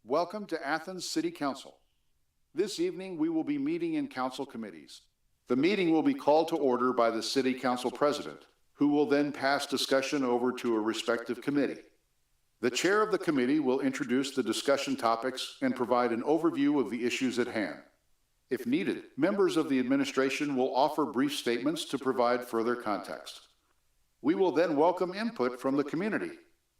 Welcome to Athens City Council. This evening, we will be meeting in council committees. The meeting will be called to order by the City Council President, who will then pass discussion over to a respective committee. The chair of the committee will introduce the discussion topics and provide an overview of the issues at hand. If needed, members of the administration will offer brief statements to provide further context. We will then welcome input from the community.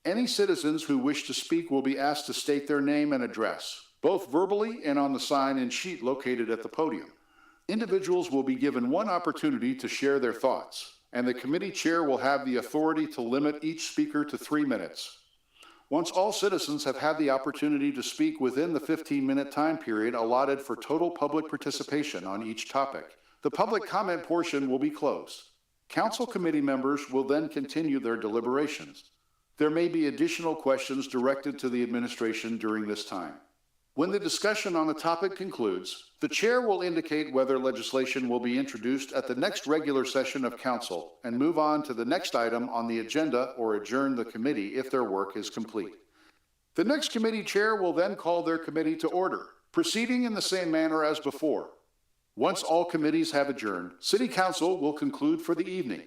Any citizens who wish to speak will be asked to state their name and address, both verbally and on the sign-in sheet located at the podium. Individuals will be given one opportunity to share their thoughts, and the committee chair will have the authority to limit each speaker to 3 minutes. Once all citizens have had the opportunity to speak within the 15-minute time period allotted for total public participation on each topic, the public comment portion will be closed. Council committee members will then continue their deliberations. There may be additional questions directed to the administration during this time. When the discussion on the topic concludes, the chair will indicate whether legislation will be introduced at the next regular session of council and move on to the next item on the agenda or adjourn the committee if their work is complete. The next committee chair will then call their committee to order, proceeding in the same manner as before. Once all committees have adjourned, City Council will conclude for the evening.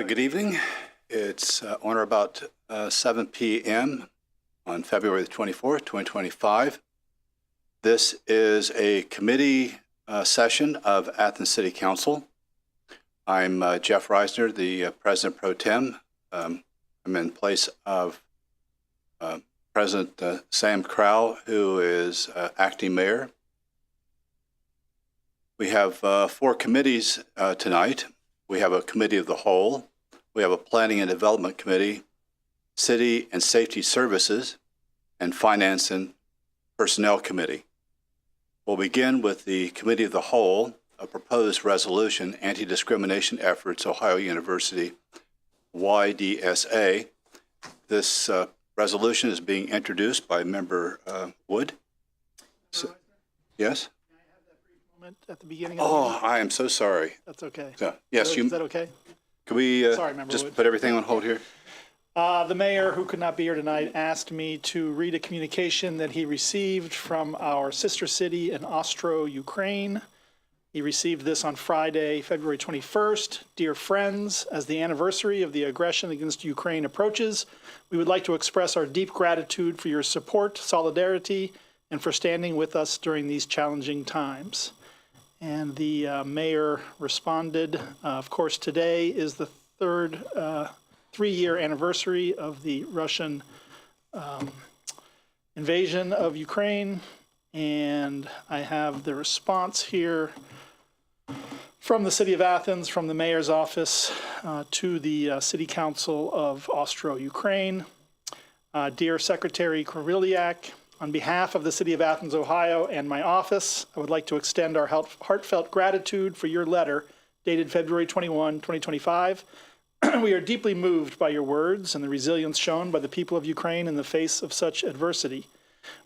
Good evening. It's on or about 7 p.m. on February the 24th, 2025. This is a committee session of Athens City Council. I'm Jeff Reisner, the President Pro Tem. I'm in place of President Sam Crow, who is acting mayor. We have 4 committees tonight. We have a committee of the whole. We have a planning and development committee, city and safety services, and finance and personnel committee. We'll begin with the committee of the whole, a proposed resolution, anti-discrimination efforts, Ohio University, YDSA. This resolution is being introduced by member Wood. Yes? At the beginning of the meeting? I am so sorry. That's okay. So, yes, Is that okay? Can we Sorry, Member just Wood. put everything on hold here? The mayor, who could not be here tonight, asked me to read a communication that he received from our sister city in Austro-Ukraine. He received this on Friday, February 21st. Dear friends, as the anniversary of the aggression against Ukraine approaches, we would like to express our deep gratitude for your support, solidarity, and for standing with us during these challenging times. And the mayor responded, of course, today is the third 3-year anniversary of the Russian invasion of Ukraine. And I have the response here from the city of Athens, from the mayor's office to the City Council of Austro-Ukraine. Dear Secretary Koriliak, on behalf of the City of Athens, Ohio, and my office, I would like to extend our heartfelt gratitude for your letter dated February 21, 2025. We are deeply moved by your words and the resilience shown by the people of Ukraine in the face of such adversity.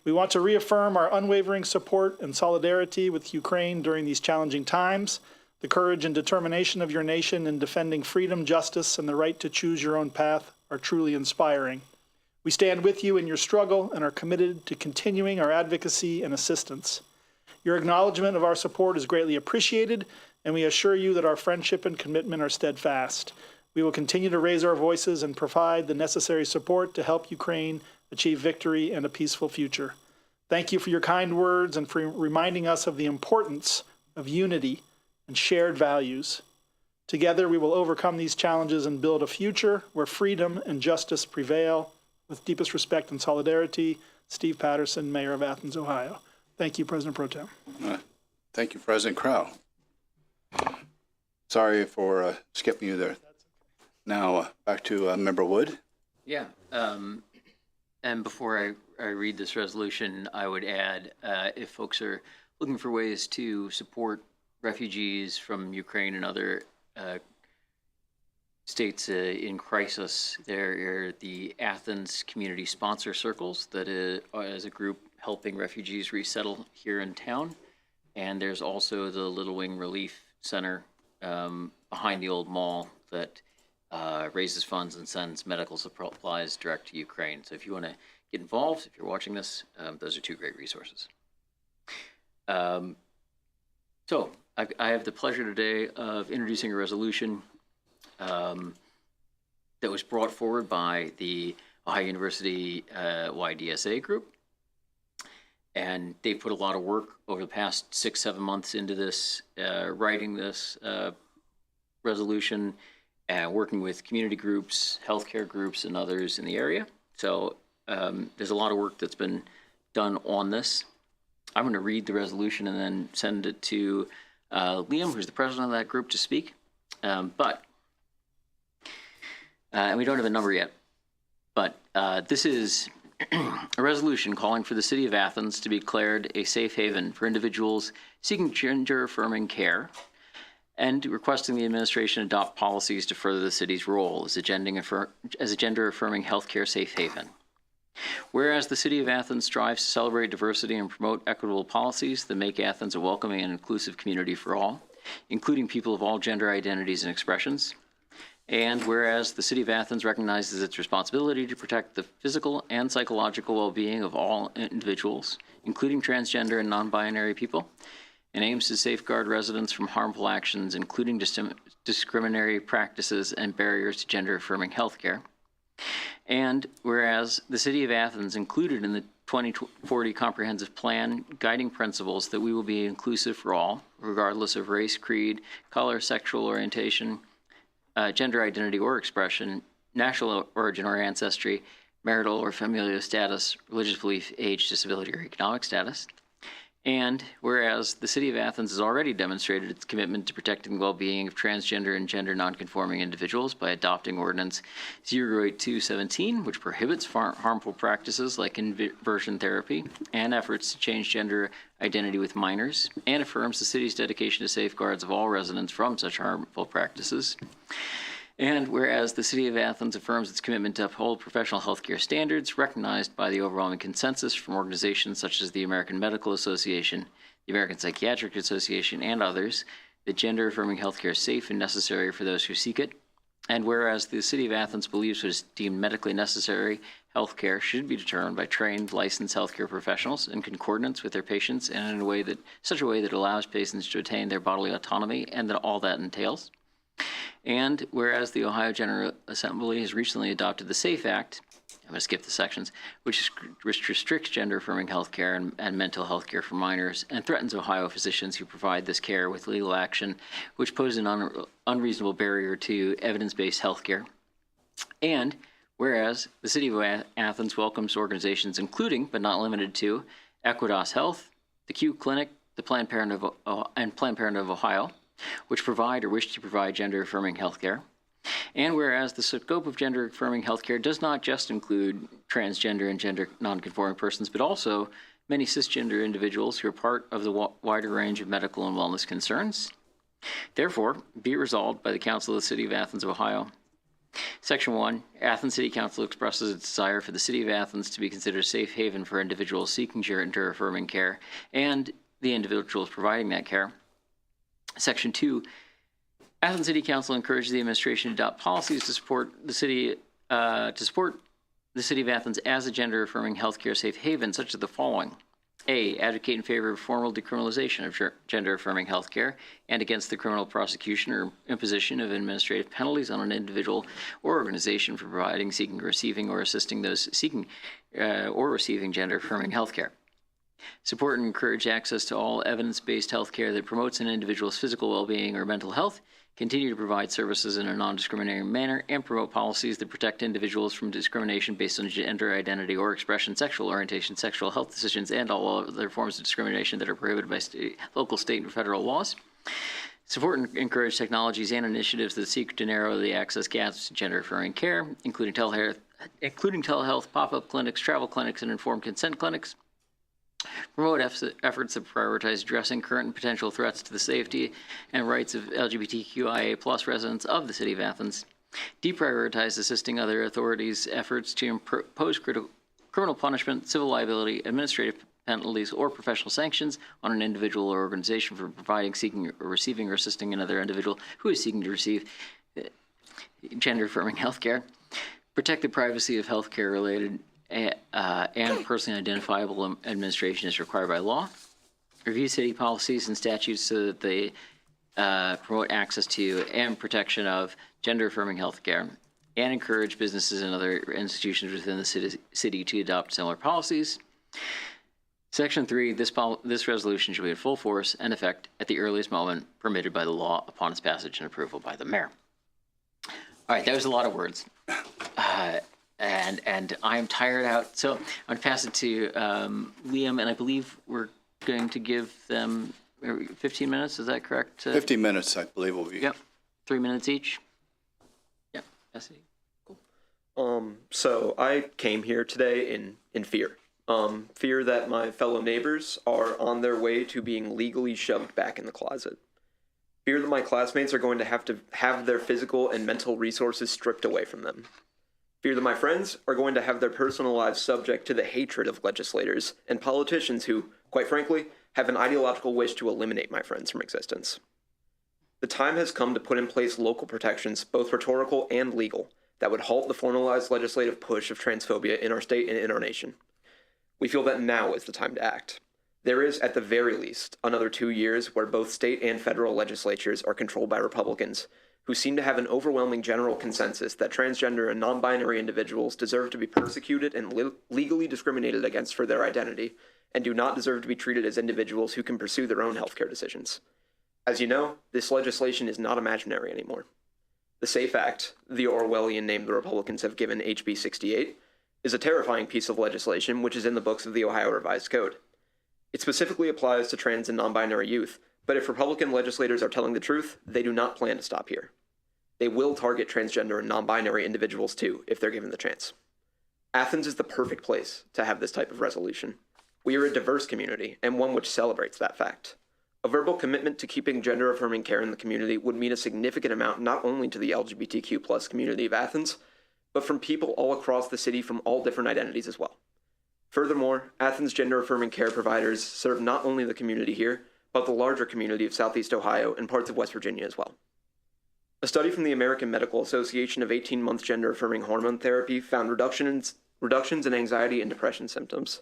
We want to reaffirm our unwavering support and solidarity with Ukraine during these challenging times. The courage and determination of your nation in defending freedom, justice, and the right to choose your own path are truly inspiring. We stand with you in your struggle and are committed to continuing our advocacy and assistance. Your acknowledgement of our support is greatly appreciated, and we assure you that our friendship and commitment are steadfast. We will continue to raise our voices and provide the necessary support to help Ukraine achieve victory and a peaceful future. Thank you for your kind words and for reminding us of the importance of unity and shared values. Together, we will overcome these challenges and build a future where freedom and justice prevail. With deepest respect and solidarity, Steve Patterson, Mayor of Athens, Ohio. Thank you, President Pro Tem. Thank you, President Crow. Sorry for skipping you there. Now, back to Member Wood. Yeah, and before I read this resolution, I would add, if folks are looking for ways to support refugees from Ukraine and other states in crisis, there are the Athens Community Sponsor Circles that is a group helping refugees resettle here in town. And there's also the Little Wing Relief Center behind the old mall that raises funds and sends medical supplies direct to Ukraine. So if you want to get involved, if you're watching this, those are two great resources. So I have the pleasure today of introducing a resolution that was brought forward by the Ohio University YDSA group. And they put a lot of work over the past 6-7 months into this, writing this resolution, and working with community groups, healthcare groups, and others in the area. So there's a lot of work that's been done on this. I'm going to read the resolution and then send it to Liam, who's the president of that group, to speak. And we don't have a number yet, but this is a resolution calling for the city of Athens to be declared a safe haven for individuals seeking gender-affirming care, and requesting the administration adopt policies to further the city's role as a gender-affirming healthcare safe haven. Whereas the city of Athens strives to celebrate diversity and promote equitable policies that make Athens a welcoming and inclusive community for all, including people of all gender identities and expressions. And whereas the city of Athens recognizes its responsibility to protect the physical and psychological well-being of all individuals, including transgender and non-binary people, and aims to safeguard residents from harmful actions, including discriminatory practices and barriers to gender-affirming healthcare. And whereas the city of Athens included in the 2040 Comprehensive Plan guiding principles that we will be inclusive for all, regardless of race, creed, color, sexual orientation, gender identity or expression, national origin or ancestry, marital or familial status, religious belief, age, disability, or economic status. And whereas the city of Athens has already demonstrated its commitment to protecting the well-being of transgender and gender nonconforming individuals by adopting Ordinance 08217, which prohibits harmful practices like conversion therapy and efforts to change gender identity with minors, and affirms the city's dedication to safeguards of all residents from such harmful practices. And whereas the city of Athens affirms its commitment to uphold professional healthcare standards recognized by the overwhelming consensus from organizations such as the American Medical Association, the American Psychiatric Association, and others, that gender-affirming healthcare is safe and necessary for those who seek it. And whereas the city of Athens believes what is deemed medically necessary healthcare should be determined by trained, licensed healthcare professionals in concordance with their patients and in such a way that allows patients to attain their bodily autonomy and that all that entails. And whereas the Ohio General Assembly has recently adopted the SAFE Act, I'm going to skip the sections, which restricts gender-affirming health care and mental health care for minors, and threatens Ohio physicians who provide this care with legal action, which poses an unreasonable barrier to evidence-based health care. And whereas the city of Athens welcomes organizations including, but not limited to, Equidas Health, the Q Clinic, the Planned Parenthood of Ohio, which provide or wish to provide gender-affirming health care. And whereas the scope of gender-affirming health care does not just include transgender and gender nonconforming persons, but also many cisgender individuals who are part of the wider range of medical and wellness concerns. Therefore, be it resolved by the Council of the City of Athens, Ohio. Section 1, Athens City Council expresses its desire for the City of Athens to be considered a safe haven for individuals seeking gender-affirming care and the individuals providing that care. Section 2, Athens City Council encourages the administration to adopt policies to support the city of Athens as a gender-affirming healthcare safe haven, such as the following. A, advocate in favor of formal decriminalization of gender-affirming healthcare and against the criminal prosecution or imposition of administrative penalties on an individual or organization for providing, seeking, receiving, or assisting those seeking or receiving gender-affirming healthcare. Support and encourage access to all evidence-based healthcare that promotes an individual's physical well-being or mental health, continue to provide services in a non-discriminatory manner, and promote policies that protect individuals from discrimination based on gender identity or expression, sexual orientation, sexual health decisions, and all other forms of discrimination that are prohibited by local, state, and federal laws. Support and encourage technologies and initiatives that seek to narrow the access gaps to gender-affirming care, including telehealth, pop-up clinics, travel clinics, and informed consent clinics. Promote efforts that prioritize addressing current and potential threats to the safety and rights of LGBTQIA+ residents of the City of Athens. Deprioritize assisting other authorities' efforts to impose criminal punishment, civil liability, administrative penalties, or professional sanctions on an individual or organization for providing, seeking, or receiving, or assisting another individual who is seeking to receive gender-affirming health care. Protect the privacy of healthcare-related and personally identifiable administration as required by law. Review city policies and statutes so that they promote access to and protection of gender-affirming health care, and encourage businesses and other institutions within the city to adopt similar policies. Section 3, this resolution shall be in full force and effect at the earliest moment permitted by the law upon its passage and approval by the mayor. All right, that was a lot of words. And I'm tired out. So I'm going to pass it to Liam, and I believe we're going to give them 15 minutes. Is that correct? 15 minutes, I believe, will be. Yep. 3 minutes each. Yep. That's it. So I came here today in fear. Fear that my fellow neighbors are on their way to being legally shoved back in the closet. Fear that my classmates are going to have their physical and mental resources stripped away from them. Fear that my friends are going to have their personal lives subject to the hatred of legislators and politicians who, quite frankly, have an ideological wish to eliminate my friends from existence. The time has come to put in place local protections, both rhetorical and legal, that would halt the formalized legislative push of transphobia in our state and in our nation. We feel that now is the time to act. There is, at the very least, another 2 years where both state and federal legislatures are controlled by Republicans, who seem to have an overwhelming general consensus that transgender and non-binary individuals deserve to be persecuted and legally discriminated against for their identity, and do not deserve to be treated as individuals who can pursue their own healthcare decisions. As you know, this legislation is not imaginary anymore. The SAFE Act, the Orwellian name the Republicans have given HB 68, is a terrifying piece of legislation which is in the books of the Ohio Revised Code. It specifically applies to trans and non-binary youth, but if Republican legislators are telling the truth, they do not plan to stop here. They will target transgender and non-binary individuals too, if they're given the chance. Athens is the perfect place to have this type of resolution. We are a diverse community, and one which celebrates that fact. A verbal commitment to keeping gender-affirming care in the community would mean a significant amount not only to the LGBTQ+ community of Athens, but from people all across the city from all different identities as well. Furthermore, Athens gender-affirming care providers serve not only the community here, but the larger community of Southeast Ohio and parts of West Virginia as well. A study from the American Medical Association of 18-month gender-affirming hormone therapy found reductions in anxiety and depression symptoms.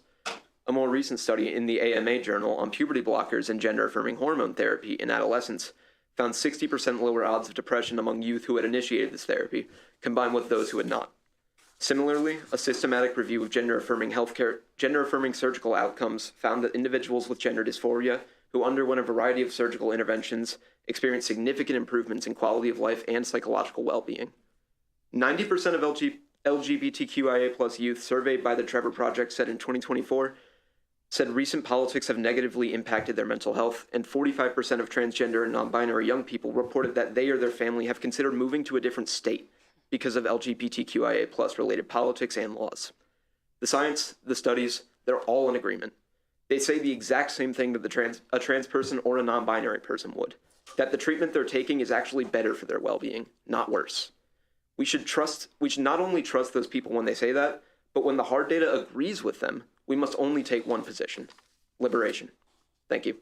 A more recent study in the AMA journal on puberty blockers and gender-affirming hormone therapy in adolescents found 60% lower odds of depression among youth who had initiated this therapy, combined with those who had not. Similarly, a systematic review of gender-affirming surgical outcomes found that individuals with gender dysphoria who underwent a variety of surgical interventions experienced significant improvements in quality of life and psychological well-being. 90% of LGBTQIA+ youth surveyed by the Trevor Project said in 2024 said recent politics have negatively impacted their mental health, and 45% of transgender and non-binary young people reported that they or their family have considered moving to a different state because of LGBTQIA+ related politics and laws. The science, the studies, they're all in agreement. They say the exact same thing that a trans person or a non-binary person would, that the treatment they're taking is actually better for their well-being, not worse. We should not only trust those people when they say that, but when the hard data agrees with them, we must only take one position: liberation. Thank you.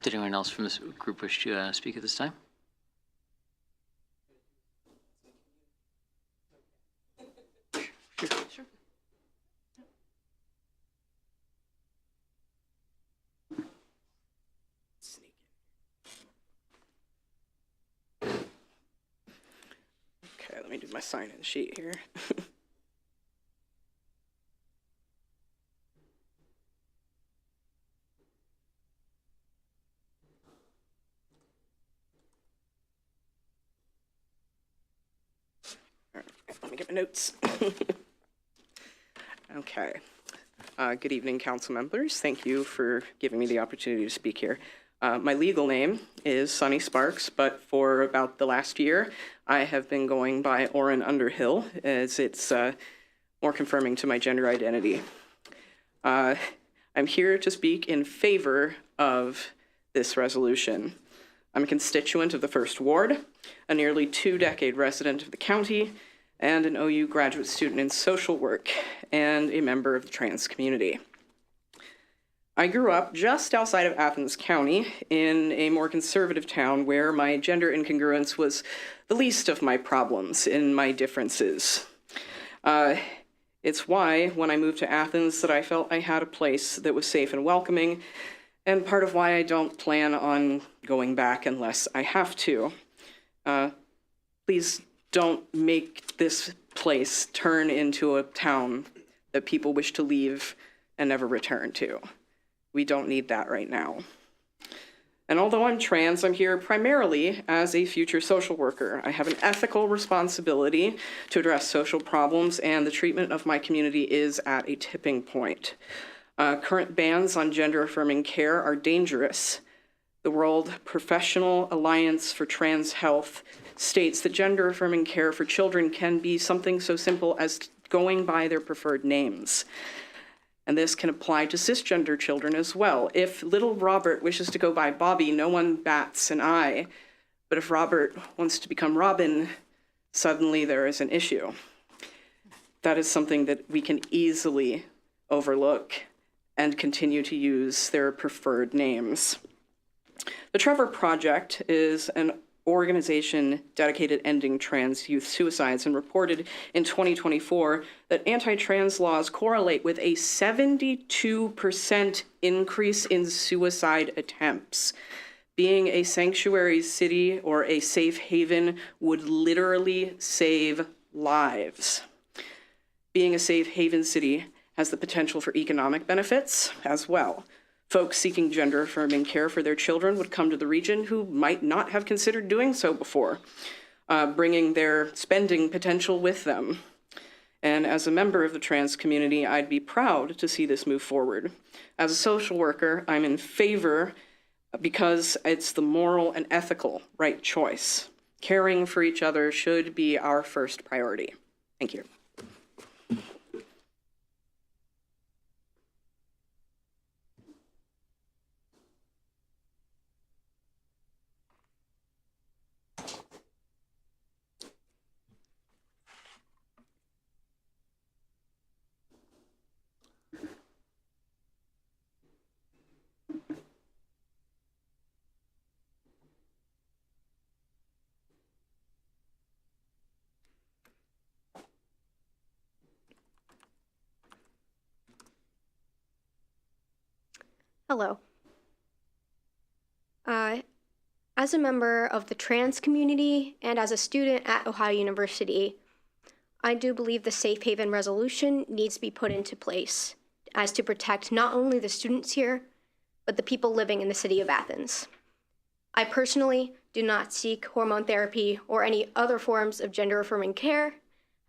Did anyone else from this group wish to speak at this time? Sure. Okay, let me do my sign-in sheet here. All right, me get my notes. Okay. Good evening, council members. Thank you for giving me the opportunity to speak here. My legal name is Sunny Sparks, but for about the last year, I have been going by Oren Underhill, as it's more confirming to my gender identity. I'm here to speak in favor of this resolution. I'm a constituent of the First Ward, a nearly 2-decade resident of the county, and an OU graduate student in social work, and a member of the trans community. I grew up just outside of Athens County in a more conservative town where my gender incongruence was the least of my problems in my differences. It's why, when I moved to Athens, that I felt I had a place that was safe and welcoming, and part of why I don't plan on going back unless I have to. Please don't make this place turn into a town that people wish to leave and never return to. We don't need that right now. And although I'm trans, I'm here primarily as a future social worker. I have an ethical responsibility to address social problems, and the treatment of my community is at a tipping point. Current bans on gender-affirming care are dangerous. The World Professional Alliance for Trans Health states that gender-affirming care for children can be something so simple as going by their preferred names. And this can apply to cisgender children as well. If little Robert wishes to go by Bobby, no one bats an eye. But if Robert wants to become Robin, suddenly there is an issue. That is something that we can easily overlook and continue to use their preferred names. The Trevor Project is an organization dedicated ending trans youth suicides and reported in 2024 that anti-trans laws correlate with a 72% increase in suicide attempts. Being a sanctuary city or a safe haven would literally save lives. Being a safe haven city has the potential for economic benefits as well. Folks seeking gender-affirming care for their children would come to the region who might not have considered doing so before, bringing their spending potential with them. And as a member of the trans community, I'd be proud to see this move forward. As a social worker, I'm in favor because it's the moral and ethical right choice. Caring for each other should be our first priority. Thank you. Hello. As a member of the trans community and as a student at Ohio University, I do believe the Safe Haven resolution needs to be put into place as to protect not only the students here, but the people living in the city of Athens. I personally do not seek hormone therapy or any other forms of gender-affirming care,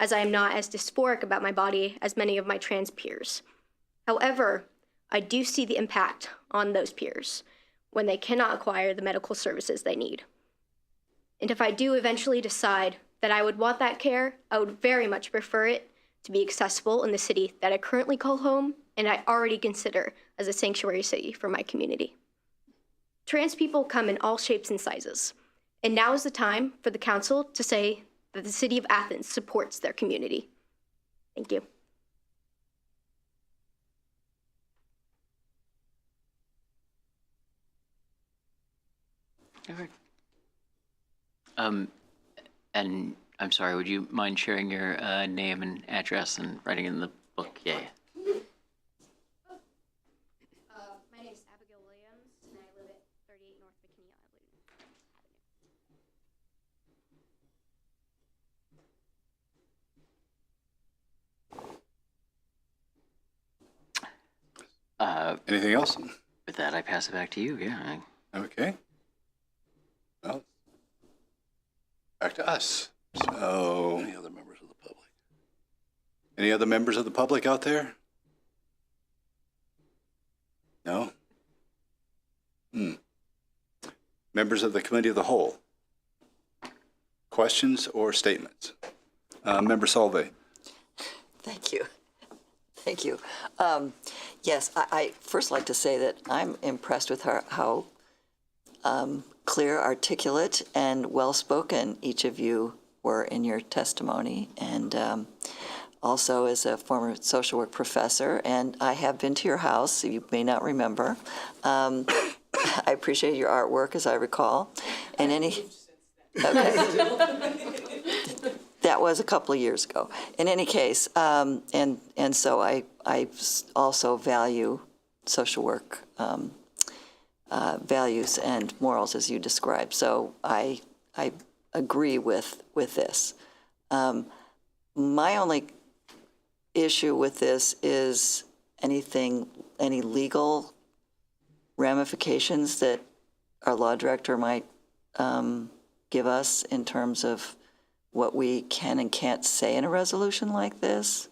as I am not as dysphoric about my body as many of my trans peers. However, I do see the impact on those peers when they cannot acquire the medical services they need. And if I do eventually decide that I would want that care, I would very much prefer it to be accessible in the city that I currently call home and I already consider as a sanctuary city for my community. Trans people come in all shapes and sizes, and now is the time for the council to say that the city of Athens supports their community. Thank you. All right. And I'm sorry, would you mind sharing your name and address and writing in the book? Yeah. My name is Abigail Williams, and I live at 38 North McKinney Anything else? With that, I pass it back to you. Yeah. Okay. Well, back to us. So, Any other members of the public? Any other members of the public out there? No? Members of the Committee of the Whole? Questions or statements? Member Solvay. Thank you. Thank you. Yes, I first like to say that I'm impressed with how clear, articulate, and well-spoken each of you were in your testimony. And also as a former social work professor, and I have been to your house, you may not remember. I appreciate your artwork, as I recall. And okay. That was a couple of years ago. In any case, and so I also value social work values and morals as you described. So I agree with this. My only issue with this is any legal ramifications that our law director might give us in terms of what we can and can't say in a resolution like this,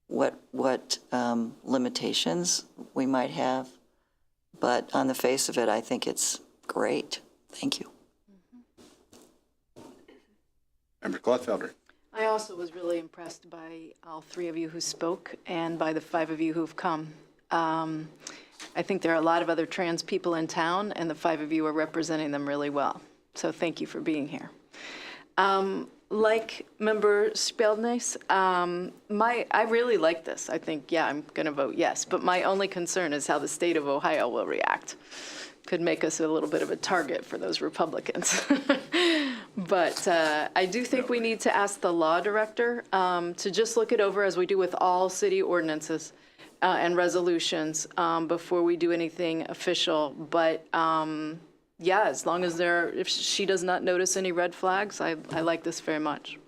what limitations we might have. But on the face of it, I think it's great. Thank you. Member Gladfelder. I also was really impressed by all three of you who spoke and by the 5 of you who've come. I think there are a lot of other trans people in town, and the 5 of you are representing them really well. So thank you for being here. Like Member Spelnes, I really like this. I think, yeah, I'm going to vote yes. But my only concern is how the state of Ohio will react. Could make us a little bit of a target for those Republicans. But I do think we need to ask the law director to just look it over as we do with all city ordinances and resolutions before we do anything official. But yeah, as long as if she does not notice any red flags, I like this very much.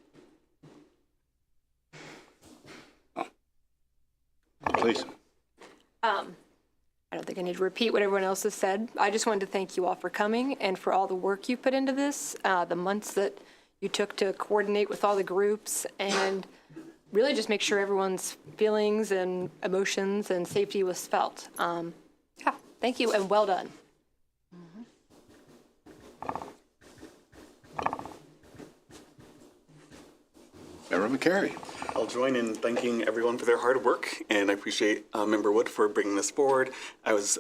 Please. I don't think I need to repeat what everyone else has said. I just wanted to thank you all for coming and for all the work you put into this, the months that you took to coordinate with all the groups and really just make sure everyone's feelings and emotions and safety was felt. Yeah, thank you and well done. Member McCary. I'll join in thanking everyone for their hard work, and I appreciate Member Wood for bringing this forward. I was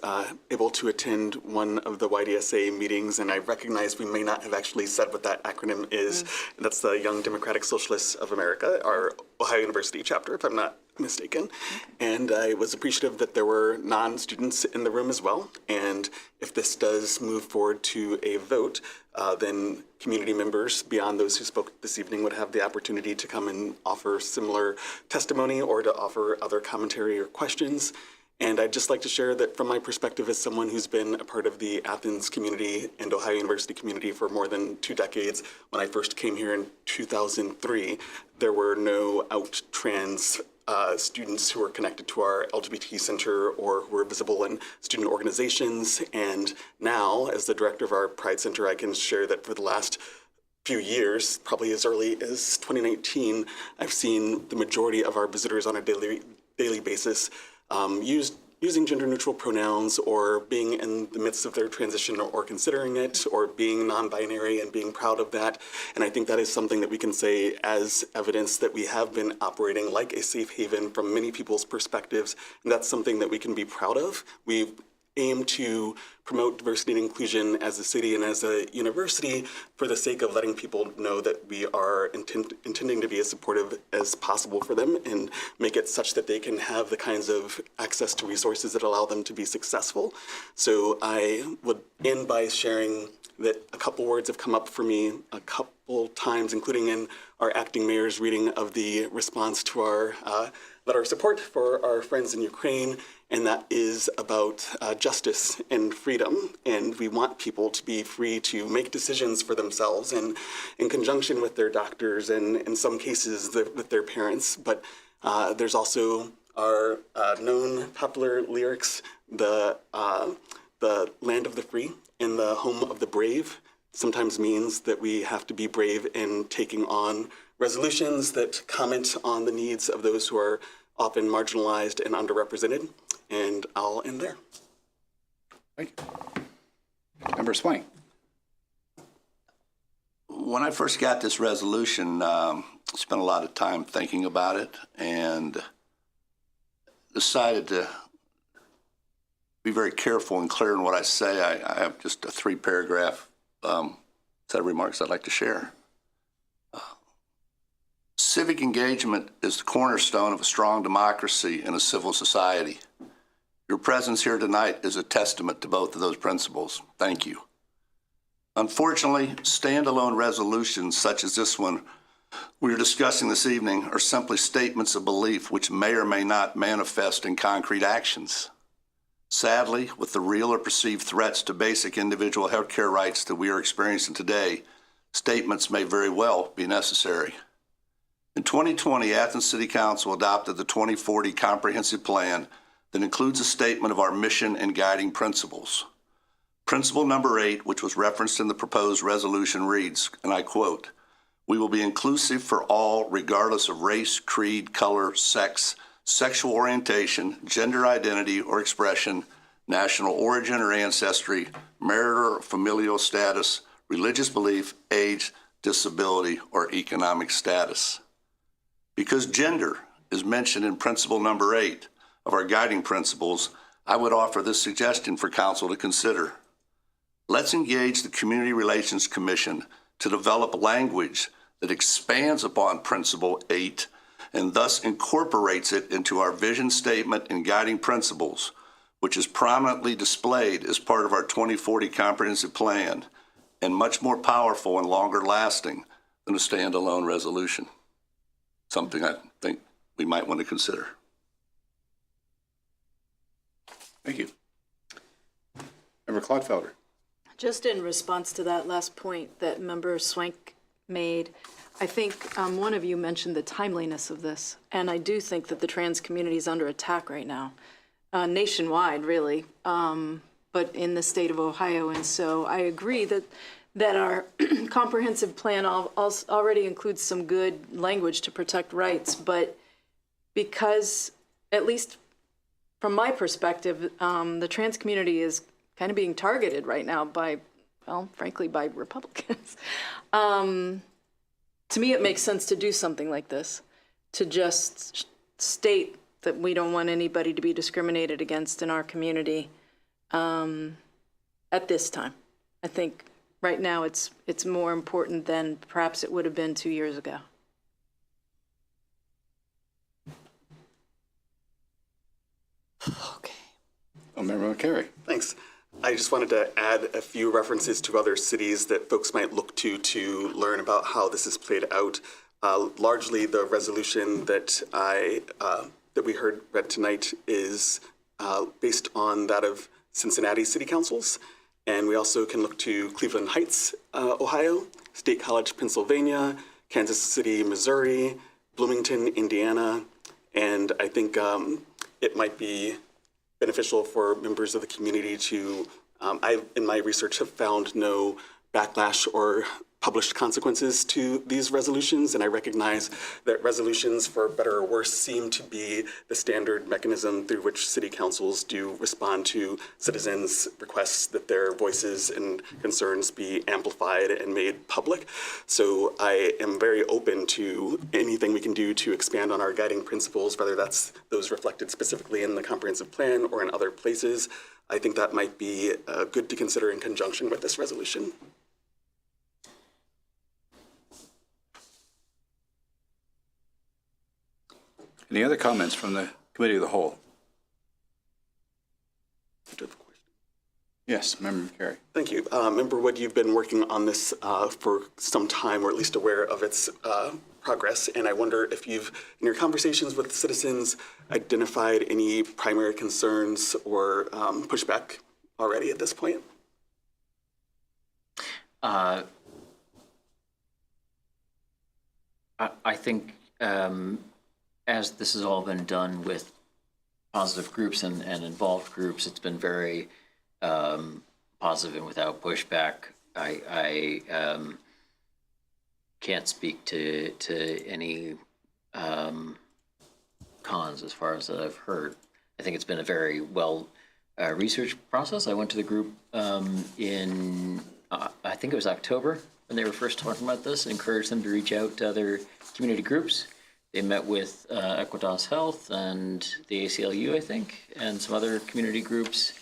able to attend one of the YDSA meetings, and I recognize we may not have actually said what that acronym is. That's the Young Democratic Socialists of America, our Ohio University chapter, if I'm not mistaken. And I was appreciative that there were non-students in the room as well. And if this does move forward to a vote, then community members beyond those who spoke this evening would have the opportunity to come and offer similar testimony or to offer other commentary or questions. And I'd just like to share that from my perspective as someone who's been a part of the Athens community and Ohio University community for more than 2 decades, when I first came here in 2003, there were no out trans students who were connected to our LGBT center or who were visible in student organizations. And now, as the director of our Pride Center, I can share that for the last few years, probably as early as 2019, I've seen the majority of our visitors on a daily basis using gender-neutral pronouns or being in the midst of their transition or considering it or being non-binary and being proud of that. And I think that is something that we can say as evidence that we have been operating like a safe haven from many people's perspectives. And that's something that we can be proud of. We aim to promote diversity and inclusion as a city and as a university for the sake of letting people know that we are intending to be as supportive as possible for them and make it such that they can have the kinds of access to resources that allow them to be successful. So I would end by sharing that a couple words have come up for me a couple times, including in our acting mayor's reading of the response to our letter of support for our friends in Ukraine, and that is about justice and freedom. And we want people to be free to make decisions for themselves and in conjunction with their doctors and in some cases with their parents. But there's also our known popular lyrics, the land of the free and the home of the brave. sometimes means that we have to be brave in taking on resolutions that comment on the needs of those who are often marginalized and underrepresented. And I'll end there. Thank you. Member Swain. When I first got this resolution, spent a lot of time thinking about it and decided to be very careful and clear in what I say. I have just a 3-paragraph set of remarks I'd like to share. Civic engagement is the cornerstone of a strong democracy and a civil society. Your presence here tonight is a testament to both of those principles. Thank you. Unfortunately, standalone resolutions such as this one we are discussing this evening are simply statements of belief which may or may not manifest in concrete actions. Sadly, with the real or perceived threats to basic individual health care rights that we are experiencing today, statements may very well be necessary. In 2020, Athens City Council adopted the 2040 Comprehensive Plan that includes a statement of our mission and guiding principles. Principle number 8, which was referenced in the proposed resolution, reads, and I quote, "We will be inclusive for all regardless of race, creed, color, sex, sexual orientation, gender identity or expression, national origin or ancestry, marital or familial status, religious belief, age, disability, or economic status." Because gender is mentioned in principle number 8 of our guiding principles, I would offer this suggestion for council to consider. Let's engage the Community Relations Commission to develop language that expands upon Principle 8 and thus incorporates it into our vision statement and guiding principles, which is prominently displayed as part of our 2040 Comprehensive Plan and much more powerful and longer lasting than a standalone resolution. Something I think we might want to consider. Thank you. Member Clodfelder. Just in response to that last point that Member Swank made, I think one of you mentioned the timeliness of this, and I do think that the trans community is under attack right now, nationwide, really, but in the state of Ohio. And so I agree that our comprehensive plan already includes some good language to protect rights, but because, at least from my perspective, the trans community is kind of being targeted right now by, well, frankly, by Republicans. To me, it makes sense to do something like this, to just state that we don't want anybody to be discriminated against in our community at this time. I think right now it's more important than perhaps it would have been 2 years ago. Okay. Oh, Member McCary. Thanks. I just wanted to add a few references to other cities that folks might look to learn about how this is played out. Largely, the resolution that that we heard read tonight is based on that of Cincinnati City Councils, and we also can look to Cleveland Heights, Ohio, State College, Pennsylvania, Kansas City, Missouri, Bloomington, Indiana, and I think it might be beneficial for members of the community to, I, in my research, have found no backlash or published consequences to these resolutions, and I recognize that resolutions, for better or worse, seem to be the standard mechanism through which city councils do respond to citizens' requests that their voices and concerns be amplified and made public. So I am very open to anything we can do to expand on our guiding principles, whether that's those reflected specifically in the comprehensive plan or in other places. I think that might be good to consider in conjunction with this resolution. Any other comments from the Committee of the Whole? Yes, Member McCary. Thank you. Member Wood, you've been working on this for some time, or at least aware of its progress, and I wonder if you've, in your conversations with citizens, identified any primary concerns or pushback already at this point? I think as this has all been done with positive groups and involved groups, it's been very positive and without pushback. I can't speak to any cons as far as that I've heard. I think it's been a very well researched process. I went to the group in, I think it was October, when they were first talking about this, and encouraged them to reach out to other community groups. They met with Equitas Health and the ACLU, I think, and some other community groups,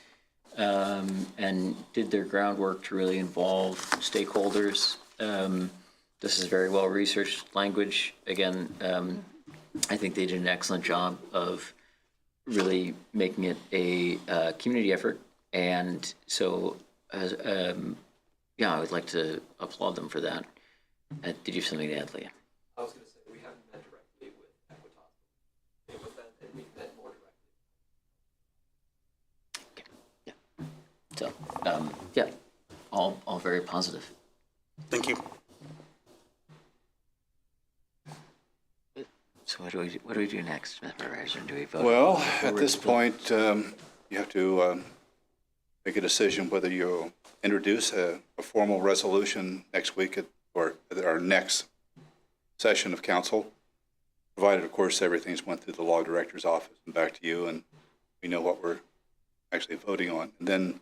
and did their groundwork to really involve stakeholders. This is very well researched language. Again, I think they did an excellent job of really making it a community effort. And so, yeah, I would like to applaud them for that. Did you have something to add, Leah? I was going to say, we haven't met directly with Equitas. With them, and we've met more directly. So, yeah, all very positive. Thank you. So what do we do next, Mr. President? Do we vote? Well, at this point, you have to make a decision whether you'll introduce a formal resolution next week or at our next session of council, provided, of course, everything's went through the law director's office and back to you, and we know what we're actually voting on. And then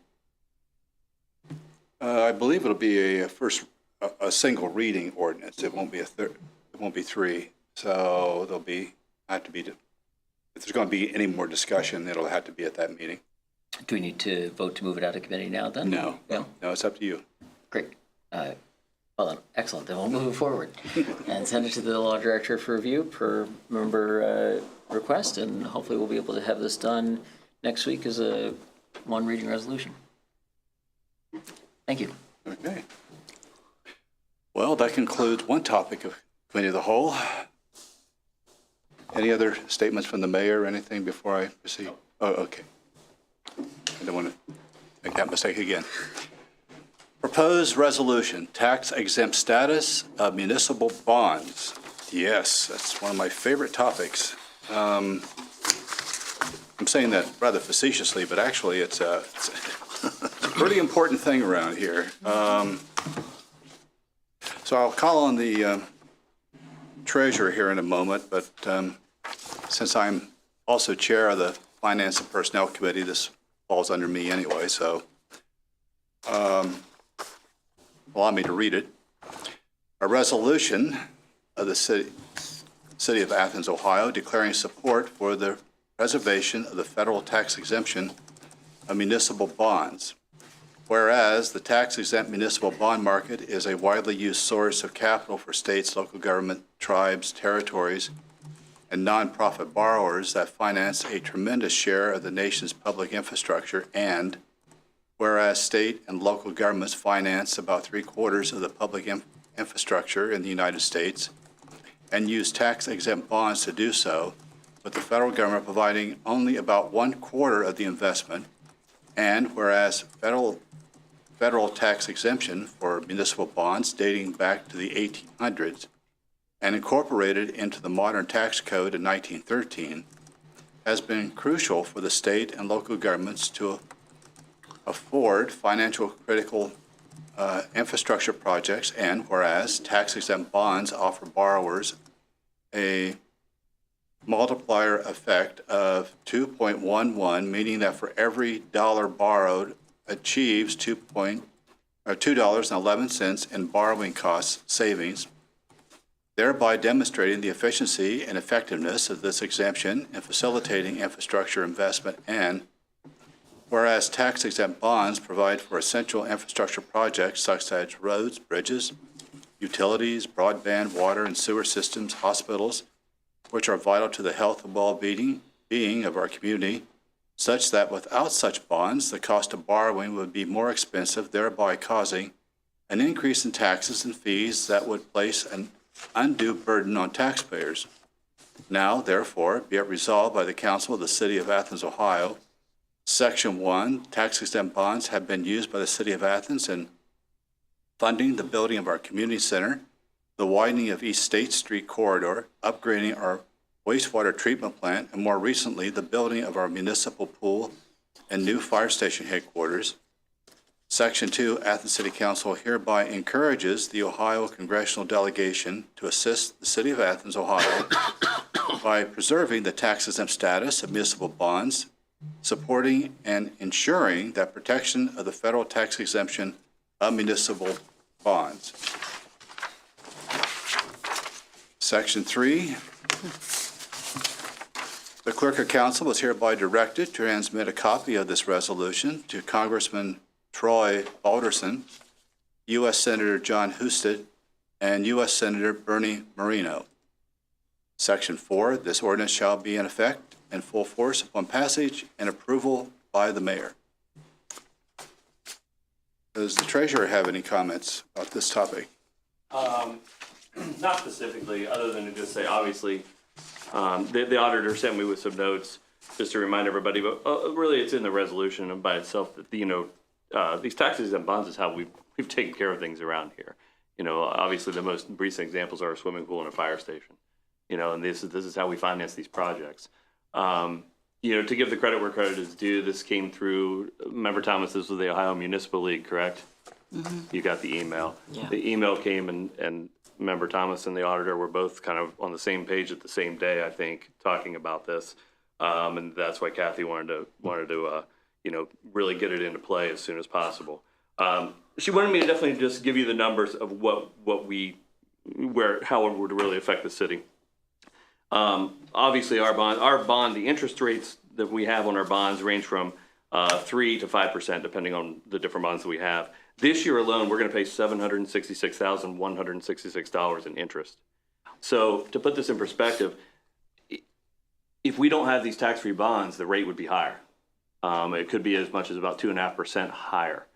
I believe it'll be a single reading ordinance. It won't be it won't be three. So there'll have to be, if there's going to be any more discussion, it'll have to be at that meeting. Do we need to vote to move it out of committee now then? No, it's up to you. Great. Well then, excellent. Then we'll move it forward and send it to the law director for review per member request, and hopefully we'll be able to have this done next week as a one reading resolution. Thank you. Okay. Well, that concludes one topic of Committee of the Whole. Any other statements from the mayor or anything before I proceed? Oh, okay. I don't want to make that mistake again. Proposed resolution, tax exempt status of municipal bonds. Yes, that's one of my favorite topics. I'm saying that rather facetiously, but actually it's a pretty important thing around here. So I'll call on the treasurer here in a moment, but since I'm also chair of the Finance and Personnel Committee, this falls under me anyway, so allow me to read it. A resolution of the City of Athens, Ohio, declaring support for the preservation of the federal tax exemption of municipal bonds. Whereas the tax-exempt municipal bond market is a widely used source of capital for states, local government, tribes, territories, and nonprofit borrowers that finance a tremendous share of the nation's public infrastructure, and whereas state and local governments finance about 3/4 of the public infrastructure in the United States and use tax-exempt bonds to do so, with the federal government providing only about 1/4 of the investment, and whereas federal tax exemption for municipal bonds dating back to the 1800s and incorporated into the modern tax code in 1913 has been crucial for the state and local governments to afford financial critical infrastructure projects, and whereas tax-exempt bonds offer borrowers a multiplier effect of 2.11, meaning that for every dollar borrowed achieves $2.11 in borrowing cost savings, thereby demonstrating the efficiency and effectiveness of this exemption in facilitating infrastructure investment. And whereas tax-exempt bonds provide for essential infrastructure projects such as roads, bridges, utilities, broadband, water and sewer systems, hospitals, which are vital to the health and well-being of our community, such that without such bonds, the cost of borrowing would be more expensive, thereby causing an increase in taxes and fees that would place an undue burden on taxpayers. Now, therefore, be it resolved by the Council of the City of Athens, Ohio, Section 1, tax-exempt bonds have been used by the City of Athens in funding the building of our community center, the widening of East State Street corridor, upgrading our wastewater treatment plant, and more recently, the building of our municipal pool and new fire station headquarters. Section 2, Athens City Council hereby encourages the Ohio Congressional Delegation to assist the City of Athens, Ohio by preserving the tax-exempt status of municipal bonds, supporting and ensuring that protection of the federal tax exemption of municipal bonds. Section 3, the Clerk of Council is hereby directed to transmit a copy of this resolution to Congressman Troy Alderson, U.S. Senator John Husted, and U.S. Senator Bernie Moreno. Section 4, this ordinance shall be in effect and full force upon passage and approval by the mayor. Does the treasurer have any comments about this topic? Not specifically, other than to just say, obviously, the auditor sent me with some notes just to remind everybody, but really it's in the resolution by itself that, these taxes and bonds is how we've taken care of things around here. Obviously the most recent examples are a swimming pool and a fire station, and this is how we finance these projects. To give the credit where credit is due, this came through, Member Thomas, this was the Ohio Municipal League, correct? Mm-hmm. You got the email. Yeah. The email came and Member Thomas and the auditor were both kind of on the same page at the same day, I think, talking about this. And that's why Kathy wanted to really get it into play as soon as possible. She wanted me to definitely just give you the numbers of how it would really affect the city. Obviously our bond, the interest rates that we have on our bonds range from 3 to 5%, depending on the different bonds that we have. This year alone, we're going to pay $766,166 in interest. So to put this in perspective, if we don't have these tax-free bonds, the rate would be higher. It could be as much as about 2.5% higher.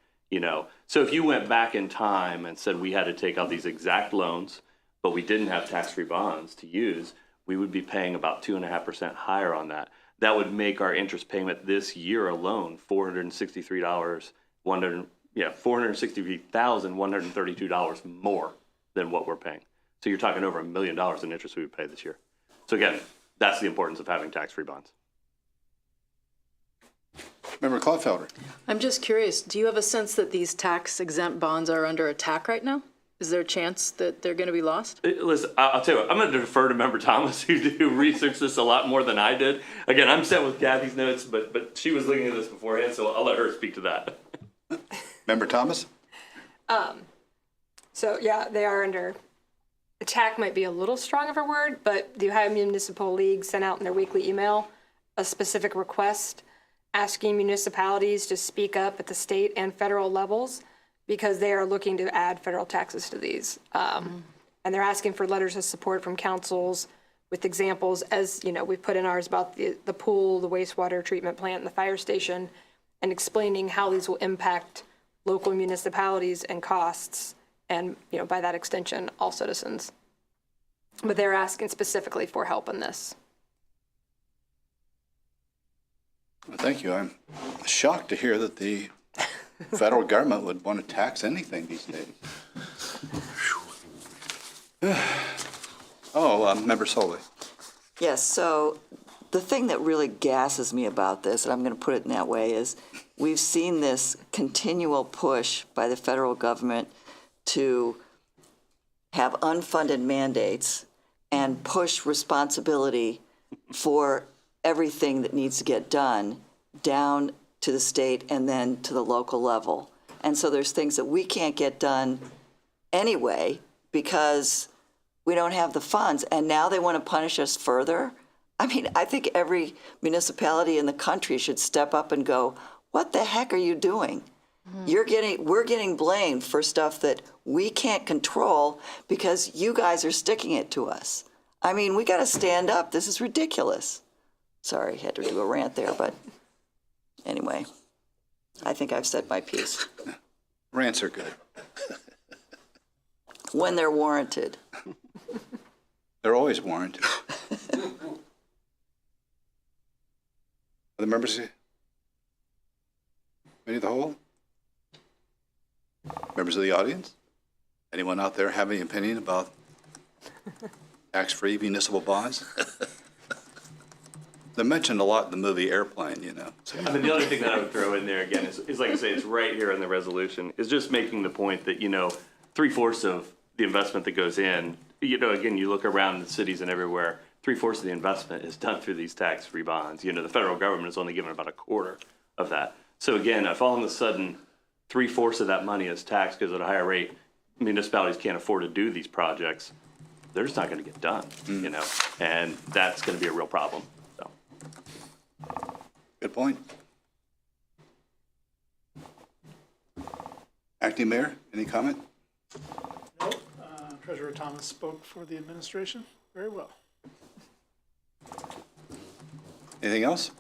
So if you went back in time and said we had to take out these exact loans, but we didn't have tax-free bonds to use, we would be paying about 2.5% higher on that. That would make our interest payment this year alone $463,132 more than what we're paying. So you're talking over $1 million in interest we would pay this year. So again, that's the importance of having tax-free bonds. Member Klopfelder. I'm just curious, do you have a sense that these tax-exempt bonds are under attack right now? Is there a chance that they're going to be lost? Listen, I'll tell you what, I'm going to defer to Member Thomas, who researched this a lot more than I did. Again, I'm set with Kathy's notes, but she was looking at this beforehand, so I'll let her speak to that. Member Thomas? So yeah, they are under attack, might be a little strong of a word, but the Ohio Municipal League sent out in their weekly email a specific request asking municipalities to speak up at the state and federal levels because they are looking to add federal taxes to these. And they're asking for letters of support from councils with examples, as we put in ours about the pool, the wastewater treatment plant, and the fire station, and explaining how these will impact local municipalities and costs, and by that extension, all citizens. But they're asking specifically for help in this. Well, thank you. I'm shocked to hear that the federal government would want to tax anything these days. Member Soley. Yes, so the thing that really gasses me about this, and I'm going to put it in that way, is we've seen this continual push by the federal government to have unfunded mandates and push responsibility for everything that needs to get done down to the state and then to the local level. And so there's things that we can't get done anyway because we don't have the funds, and now they want to punish us further. I mean, I think every municipality in the country should step up and go, what the heck are you doing? We're getting blamed for stuff that we can't control because you guys are sticking it to us. I mean, we got to stand up. This is ridiculous. Sorry, had to do a rant there, but anyway, I think I've said my piece. Rants are good. When they're warranted. They're always warranted. Other members? Committee of the whole? Members of the audience? Anyone out there have any opinion about tax-free municipal bonds? They're mentioned a lot in the movie Airplane, you know. So. I mean, the other thing that I would throw in there again is like I say, it's right here in the resolution, is just making the point that, 3/4 of the investment that goes in, again, you look around the cities and everywhere, 3/4 of the investment is done through these tax-free bonds. The federal government is only given about 1/4 of that. So again, if all of a sudden 3/4 of that money is taxed because at a higher rate, municipalities can't afford to do these projects, they're just not going to get done, and that's going to be a real problem. So. Good point. Acting Mayor, any comment? Nope. Treasurer Thomas spoke for the administration very well. Anything else?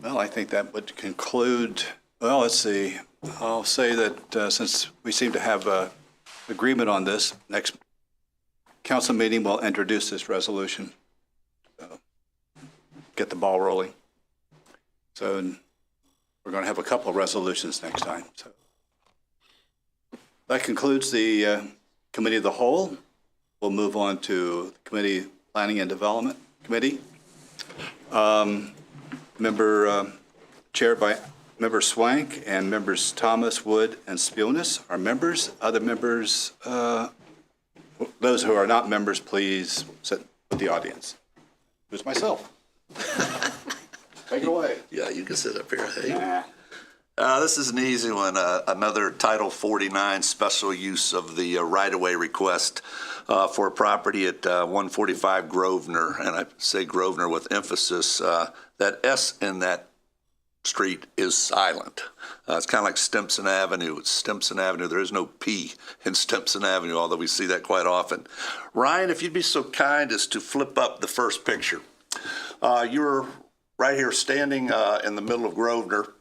Well, I think that would conclude, well, let's see. I'll say that since we seem to have agreement on this, next council meeting will introduce this resolution. So, get the ball rolling. So we're going to have a couple of resolutions next time. So that concludes the Committee of the Whole. We'll move on to the Committee Planning and Development Committee. Chaired by Member Swank and Members Thomas, Wood, and Spilness are members. Other members, those who are not members, please sit with the audience. Who's myself? Take it away. Yeah, you can sit up here. Hey. Nah. This is an easy one. Another Title 49 special use of the right-of-way request for a property at 145 Grosvenor, and I say Grosvenor with emphasis. That S in that street is silent. It's kind of like Stimson Avenue. It's Stimson Avenue. There is no P in Stimson Avenue, although we see that quite often. Ryan, if you'd be so kind as to flip up the first picture. You're right here standing in the middle of Grosvenor,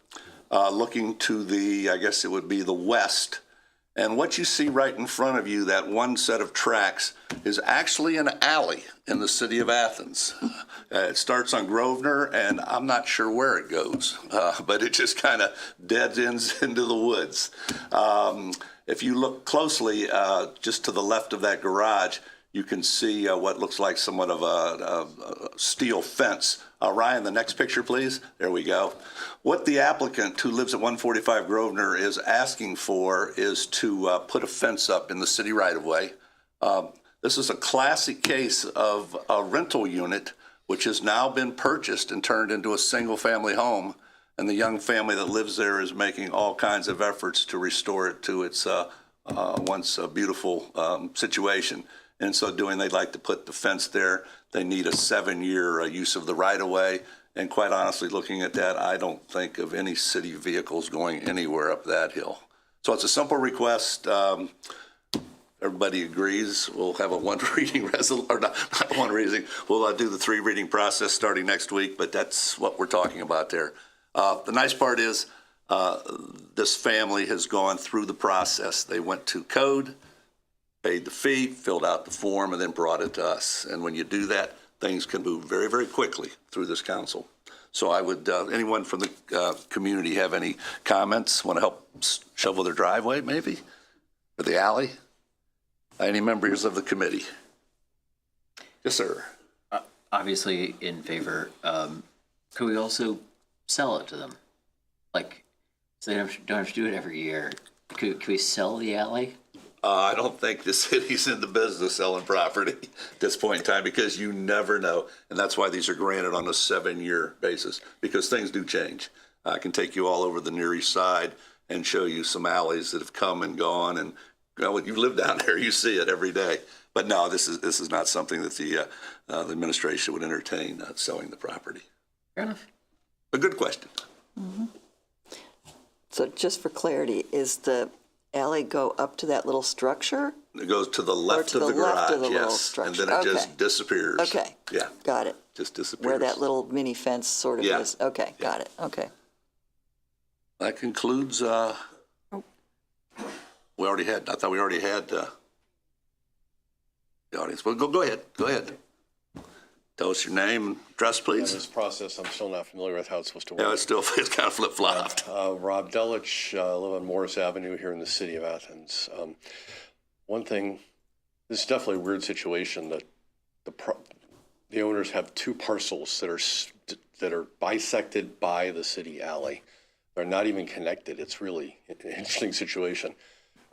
looking to the, I guess it would be the west. And what you see right in front of you, that one set of tracks, is actually an alley in the city of Athens. It starts on Grosvenor, and I'm not sure where it goes, but it just kind of dead ends into the woods. If you look closely, just to the left of that garage, you can see what looks like somewhat of a steel fence. Ryan, the next picture, please. There we go. What the applicant who lives at 145 Grosvenor is asking for is to put a fence up in the city right-of-way. This is a classic case of a rental unit which has now been purchased and turned into a single-family home, and the young family that lives there is making all kinds of efforts to restore it to its once beautiful situation. And so doing, they'd like to put the fence there. They need a 7-year use of the right-of-way. And quite honestly, looking at that, I don't think of any city vehicles going anywhere up that hill. So it's a simple request. Everybody agrees. We'll have a one reading resolution, or not one reading. We'll do the 3 reading process starting next week, but that's what we're talking about there. The nice part is this family has gone through the process. They went to code, paid the fee, filled out the form, and then brought it to us. And when you do that, things can move very, very quickly through this council. So I would, anyone from the community have any comments, want to help shovel their driveway maybe, or the alley? Any members of the committee? Yes, sir. Obviously in favor. Could we also sell it to them? Like, so they don't have to do it every year. Could we sell the alley? I don't think the city's in the business of selling property at this point in time, because you never know. And that's why these are granted on a 7-year basis, because things do change. I can take you all over the Near East Side and show you some alleys that have come and gone. And when you live down there, you see it every day. But no, this is not something that the administration would entertain, selling the property. Fair enough. A good question. Mm-hmm. So just for clarity, is the alley go up to that little structure? It goes to the left of the garage, yes, and then it just disappears. Okay. Yeah. Got it. Just disappears. Where that little mini fence sort of is. Okay, got it. Okay. That concludes, we already had, I thought we already had the audience. Well, go ahead. Go ahead. Tell us your name and address, please. This process, I'm still not familiar with how it's supposed to work. Yeah, it's kind of flip-flopped. Rob Delich, live on Morris Avenue here in the city of Athens. One thing, this is definitely a weird situation that the owners have two parcels that are bisected by the city alley. They're not even connected. It's really an interesting situation.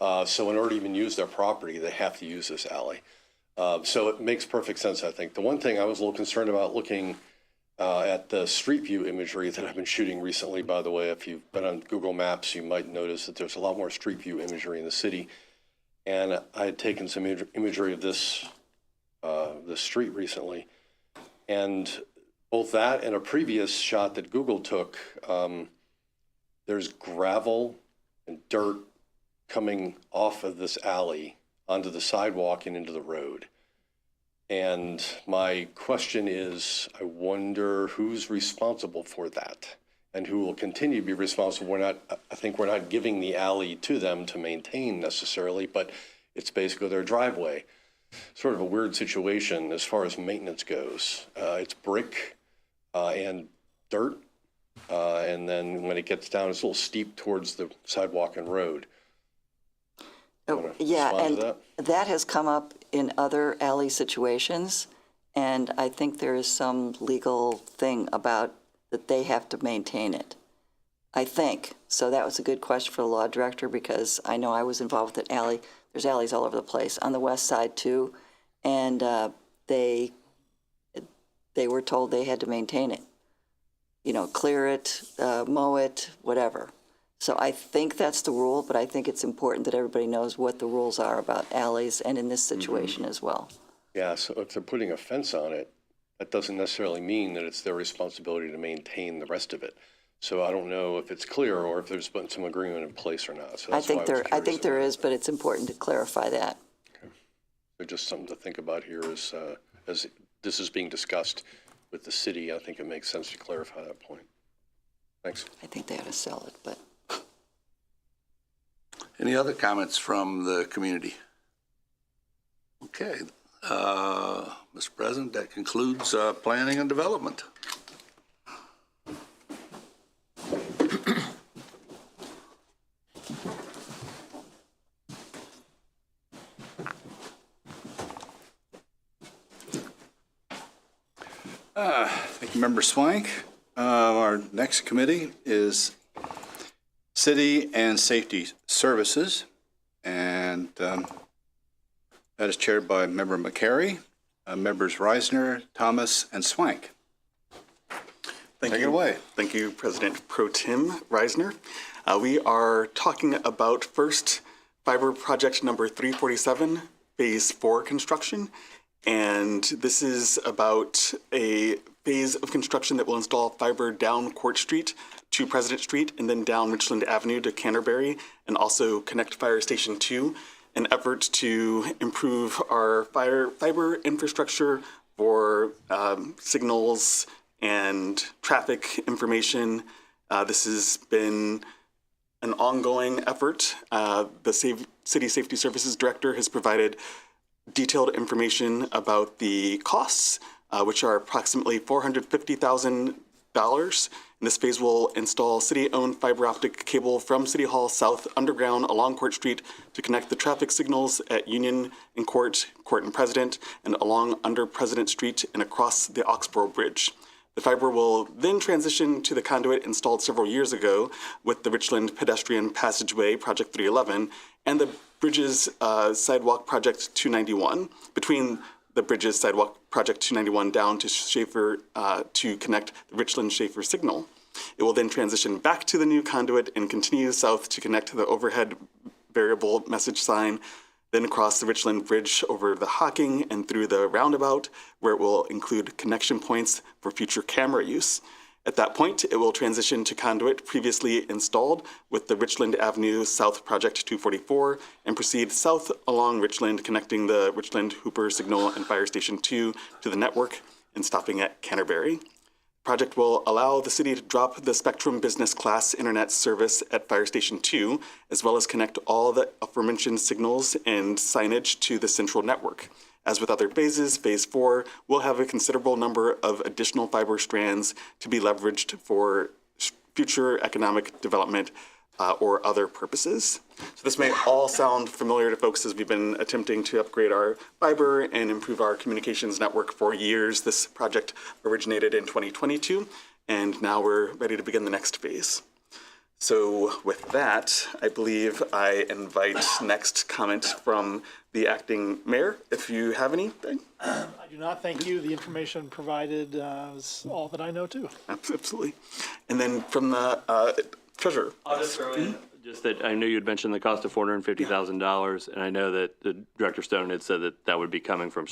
So in order to even use their property, they have to use this alley. So it makes perfect sense, I think. The one thing I was a little concerned about looking at the street view imagery that I've been shooting recently, by the way, if you've been on Google Maps, you might notice that there's a lot more street view imagery in the city. And I had taken some imagery of this street recently. And both that and a previous shot that Google took, there's gravel and dirt coming off of this alley onto the sidewalk and into the road. And my question is, I wonder who's responsible for that and who will continue to be responsible. I think we're not giving the alley to them to maintain necessarily, but it's basically their driveway. Sort of a weird situation as far as maintenance goes. It's brick and dirt. And then when it gets down, it's a little steep towards the sidewalk and road. Yeah, and that has come up in other alley situations, and I think there is some legal thing about that they have to maintain it. I think. So that was a good question for the law director, because I know I was involved with that alley. There's alleys all over the place, on the west side too, and they were told they had to maintain it. You know, clear it, mow it, whatever. So I think that's the rule, but I think it's important that everybody knows what the rules are about alleys and in this situation as well. Yeah, so if they're putting a fence on it, that doesn't necessarily mean that it's their responsibility to maintain the rest of it. So I don't know if it's clear or if there's been some agreement in place or not. So I think there is, but it's important to clarify that. Okay. So just something to think about here is, as this is being discussed with the city, I think it makes sense to clarify that point. Thanks. I think they ought to sell it, but. Any other comments from the community? Okay. Mr. President, that concludes planning and development. Thank you, Member Swank. Our next committee is City and Safety Services, and that is chaired by Member McCary, Members Reisner, Thomas, and Swank. Take it away. Thank you, President Pro Tem Reisner. We are talking about first fiber project number 347, phase 4 construction. And this is about a phase of construction that will install fiber down Court Street to President Street and then down Richland Avenue to Canterbury, and also connect Fire Station 2, an effort to improve our fiber infrastructure for signals and traffic information. This has been an ongoing effort. The City Safety Services Director has provided detailed information about the costs, which are approximately $450,000. And this phase will install city-owned fiber optic cable from City Hall South underground along Court Street to connect the traffic signals at Union and Court and President, and along under President Street and across the Oxborough Bridge. The fiber will then transition to the conduit installed several years ago with the Richland Pedestrian Passageway Project 311 and the Bridges Sidewalk Project 291, between the Bridges Sidewalk Project 291 down to Schaefer to connect the Richland Schaefer signal. It will then transition back to the new conduit and continue south to connect the overhead variable message sign, then across the Richland Bridge over the Hocking and through the roundabout, where it will include connection points for future camera use. At that point, it will transition to conduit previously installed with the Richland Avenue South Project 244 and proceed south along Richland, connecting the Richland Hooper Signal and Fire Station 2 to the network and stopping at Canterbury. The project will allow the city to drop the Spectrum Business Class Internet service at Fire Station 2, as well as connect all the aforementioned signals and signage to the central network. As with other phases, phase 4 will have a considerable number of additional fiber strands to be leveraged for future economic development or other purposes. So this may all sound familiar to folks as we've been attempting to upgrade our fiber and improve our communications network for years. This project originated in 2022, and now we're ready to begin the next phase. So with that, I believe I invite next comment from the acting mayor, if you have anything. I do not, thank you. The information provided is all that I know too. Absolutely. And then from the treasurer. I'll just throw in just that I knew you'd mentioned the cost of $450,000, and I know that the Director Stone had said that that would be coming from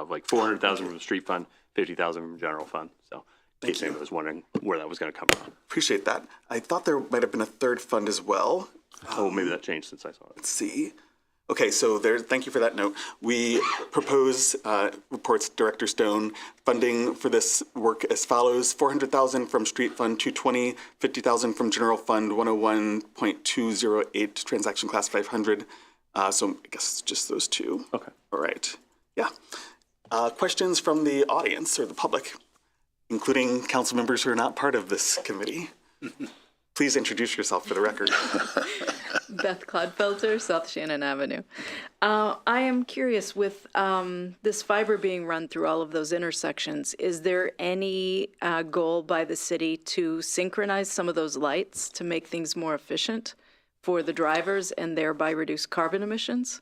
like $400,000 from the street fund, $50,000 from general fund. So in case anyone was wondering where that was going to come from. Appreciate that. I thought there might have been a third fund as well. Oh, maybe that changed since I saw it. Let's see. Okay, so thank you for that note. We propose, reports Director Stone, funding for this work as follows: $400,000 from Street Fund 220, $50,000 from General Fund 101.208, Transaction Class 500. So I guess just those two. Okay. All right. Yeah. Questions from the audience or the public, including council members who are not part of this committee? Please introduce yourself for the record. Beth Clodfelter, South Shannon Avenue. I am curious, with this fiber being run through all of those intersections, is there any goal by the city to synchronize some of those lights to make things more efficient for the drivers and thereby reduce carbon emissions?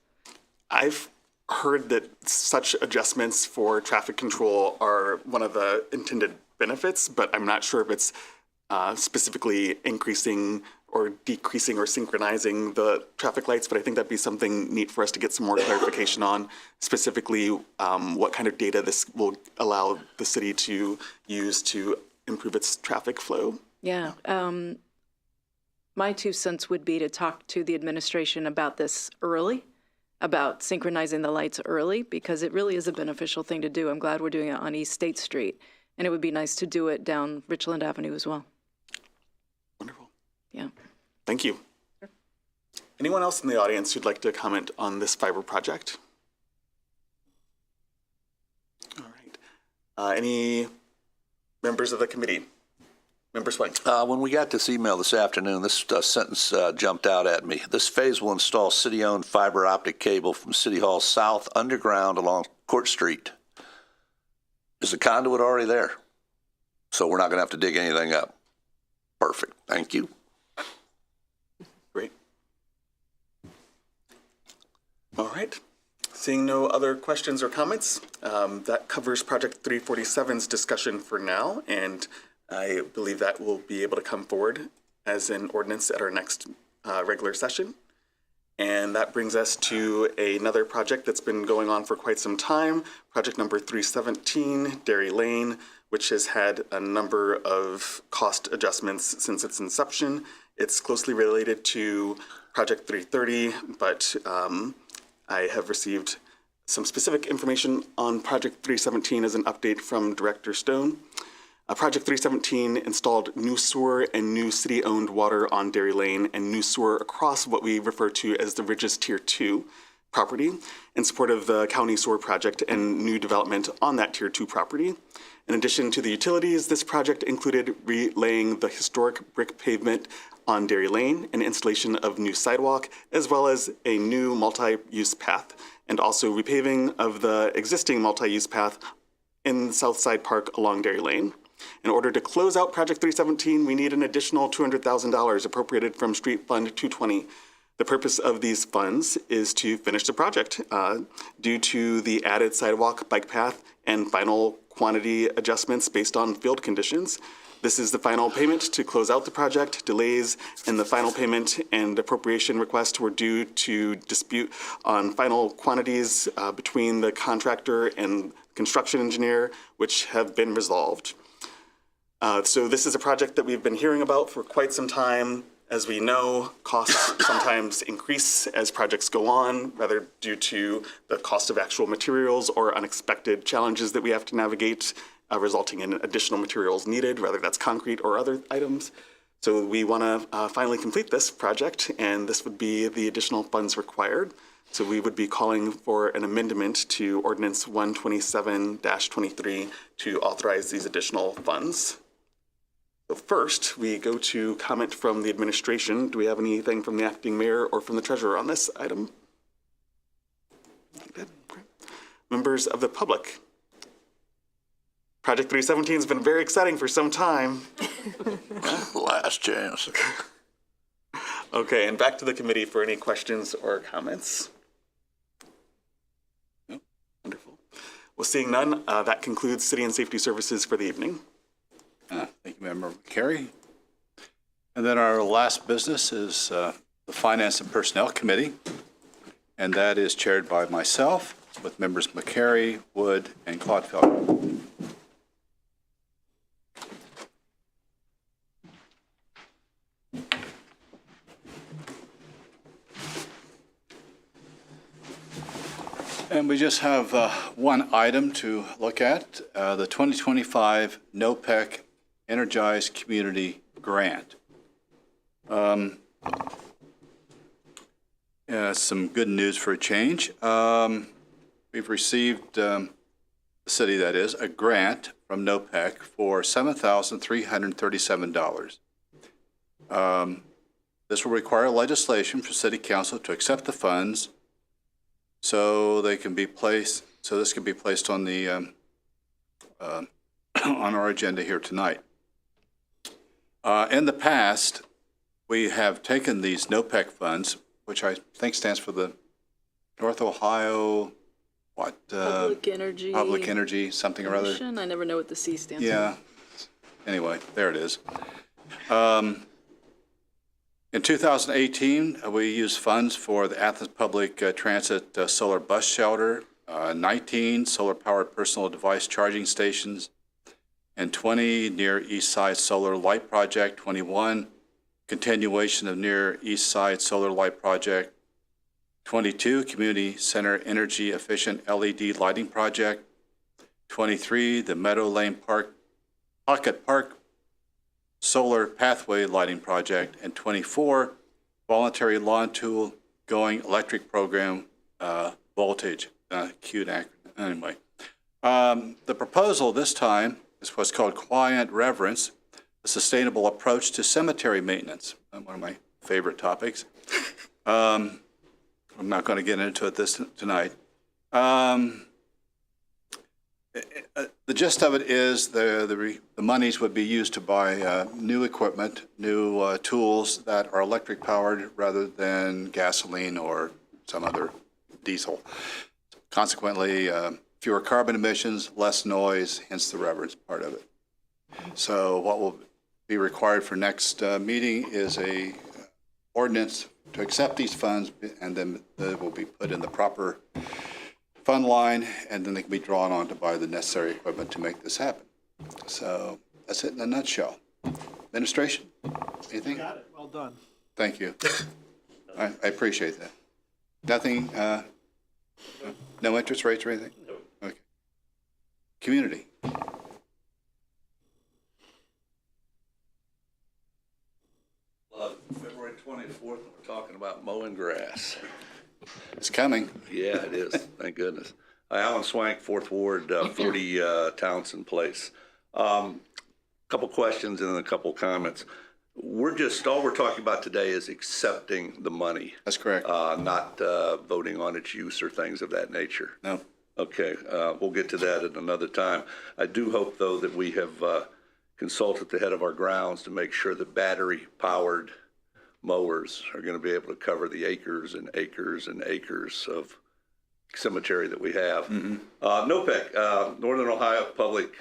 I've heard that such adjustments for traffic control are one of the intended benefits, but I'm not sure if it's specifically increasing or decreasing or synchronizing the traffic lights, but I think that'd be something neat for us to get some more clarification on, specifically what kind of data this will allow the city to use to improve its traffic flow. Yeah. My 2 cents would be to talk to the administration about this early, about synchronizing the lights early, because it really is a beneficial thing to do. I'm glad we're doing it on East State Street, and it would be nice to do it down Richland Avenue as well. Wonderful. Yeah. Thank you. Sure. Anyone else in the audience who'd like to comment on this fiber project? All right. Any members of the committee? Member Swank. When we got this email this afternoon, this sentence jumped out at me. This phase will install city-owned fiber optic cable from City Hall south underground along Court Street. Is the conduit already there? So we're not going to have to dig anything up. Perfect. Thank you. Great. All right. Seeing no other questions or comments, that covers Project 347's discussion for now, and I believe that will be able to come forward as an ordinance at our next regular session. And that brings us to another project that's been going on for quite some time, project number 317, Dairy Lane, which has had a number of cost adjustments since its inception. It's closely related to project 330, but I have received some specific information on project 317 as an update from Director Stone. Project 317 installed new sewer and new city-owned water on Dairy Lane and new sewer across what we refer to as the Ridges Tier 2 property in support of the county sewer project and new development on that Tier 2 property. In addition to the utilities, this project included relaying the historic brick pavement on Dairy Lane and installation of new sidewalk, as well as a new multi-use path, and also repaving of the existing multi-use path in Southside Park along Dairy Lane. In order to close out Project 317, we need an additional $200,000 appropriated from Street Fund 220. The purpose of these funds is to finish the project. Due to the added sidewalk, bike path, and final quantity adjustments based on field conditions, this is the final payment to close out the project. Delays in the final payment and appropriation request were due to dispute on final quantities between the contractor and construction engineer, which have been resolved. So this is a project that we've been hearing about for quite some time. As we know, costs sometimes increase as projects go on, whether due to the cost of actual materials or unexpected challenges that we have to navigate, resulting in additional materials needed, whether that's concrete or other items. So we want to finally complete this project, and this would be the additional funds required. So we would be calling for an amendment to Ordinance 127-23 to authorize these additional funds. So first, we go to comment from the administration. Do we have anything from the acting mayor or from the treasurer on this item? Good. Great. Members of the public. Project 317 has been very exciting for some time. Last chance. Okay, and back to the committee for any questions or comments. No? Wonderful. Well, seeing none, that concludes City and Safety Services for the evening. Thank you, Member McCary. And then our last business is the Finance and Personnel Committee, and that is chaired by myself with members McCary, Wood, and Clodfelder. And we just have one item to look at, the 2025 NOPEC Energized Community Grant. Some good news for a change. We've received, the city that is, a grant from NOPEC for $7,337. This will require legislation for City Council to accept the funds so they can be placed, so this can be placed on the on our agenda here tonight. In the past, we have taken these NOPEC funds, which I think stands for the North Ohio, Public Energy, something or other. Commission? I never know what the C stands for. Yeah. Anyway, there it is. In 2018, we used funds for the Athens Public Transit Solar Bus Shelter, 19 solar-powered personal device charging stations, and 20 near East Side Solar Light Project, 21 continuation of near East Side Solar Light Project, 22 Community Center Energy Efficient LED Lighting Project, 23 the Meadow Lane Pocket Park Solar Pathway Lighting Project, and 24 Voluntary Lawn Tool Going Electric Program Voltage, cute acronym. Anyway, the proposal this time is what's called Quiet Reverence, a sustainable approach to cemetery maintenance, one of my favorite topics. I'm not going to get into it tonight. The gist of it is the monies would be used to buy new equipment, new tools that are electric powered rather than gasoline or some other diesel. Consequently, fewer carbon emissions, less noise, hence the reverence part of it. So what will be required for next meeting is a ordinance to accept these funds, and then they will be put in the proper fund line, and then they can be drawn on to buy the necessary equipment to make this happen. So that's it in a nutshell. Administration, anything? Got it. Well done. Thank you. I appreciate that. Nothing, no interest rates or anything? No. Okay. Community. February 24th, we're talking about mowing grass. It's coming. Yeah, it is. Thank goodness. Alan Swank, 4th Ward, 40 Townsend Place. Couple questions and then a couple comments. All we're talking about today is accepting the money. That's correct. Not voting on its use or things of that nature. No. Okay, we'll get to that at another time. I do hope, though, that we have consulted the head of our grounds to make sure that battery-powered mowers are going to be able to cover the acres and acres and acres of cemetery that we have. Mm-hmm. NOPEC, Northern Ohio Public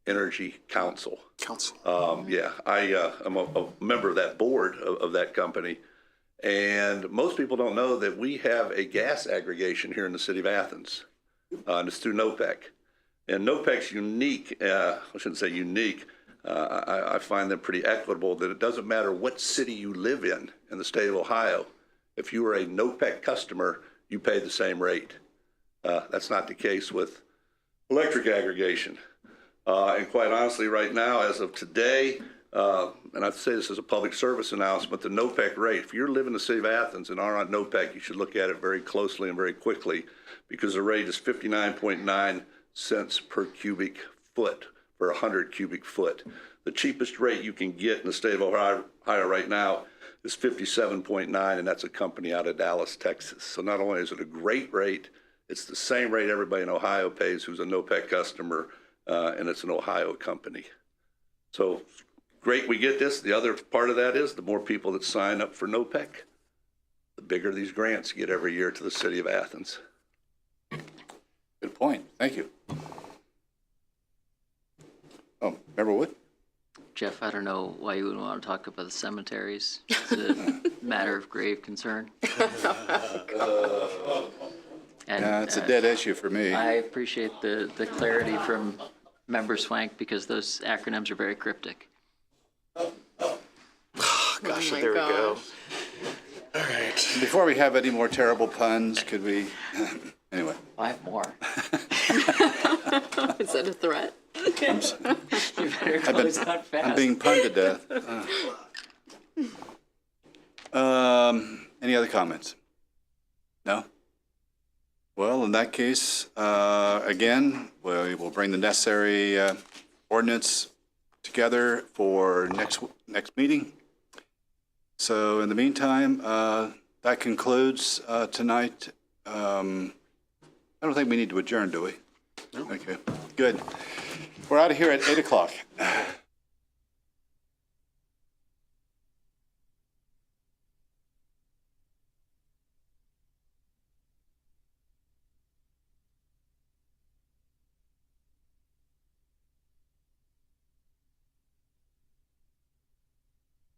Energy Council. Yeah, I am a member of that board of that company. And most people don't know that we have a gas aggregation here in the city of Athens. And it's through NOPEC. And NOPEC's unique, I shouldn't say unique, I find them pretty equitable, that it doesn't matter what city you live in the state of Ohio. If you are a NOPEC customer, you pay the same rate. That's not the case with electric aggregation. And quite honestly, right now, as of today, and I say this as a public service announcement, the NOPEC rate, if you live in the city of Athens and are on NOPEC, you should look at it very closely and very quickly, because the rate is 59.9 cents per cubic foot for 100 cubic foot. The cheapest rate you can get in the state of Ohio right now is 57.9, and that's a company out of Dallas, Texas. So not only is it a great rate, it's the same rate everybody in Ohio pays who's a NOPEC customer, and it's an Ohio company. So great we get this. The other part of that is the more people that sign up for NOPEC, the bigger these grants get every year to the city of Athens. Good point. Thank you. Oh, Member Wood? Jeff, I don't know why you would want to talk about the cemeteries. It's a matter of grave concern. And Yeah, it's a dead issue for me. I appreciate the clarity from Member Swank because those acronyms are very cryptic. Gosh, my there we go. gosh. All right. Before we have any more terrible puns, could we, anyway. 5 more. Is that a threat? You better close that I'm fast. being punned to death. Any other comments? No? Well, in that case, again, we will bring the necessary ordinance together for next meeting. So in the meantime, that concludes tonight. I don't think we need to adjourn, do we? No. Okay, good. We're out of here at 8 o'clock.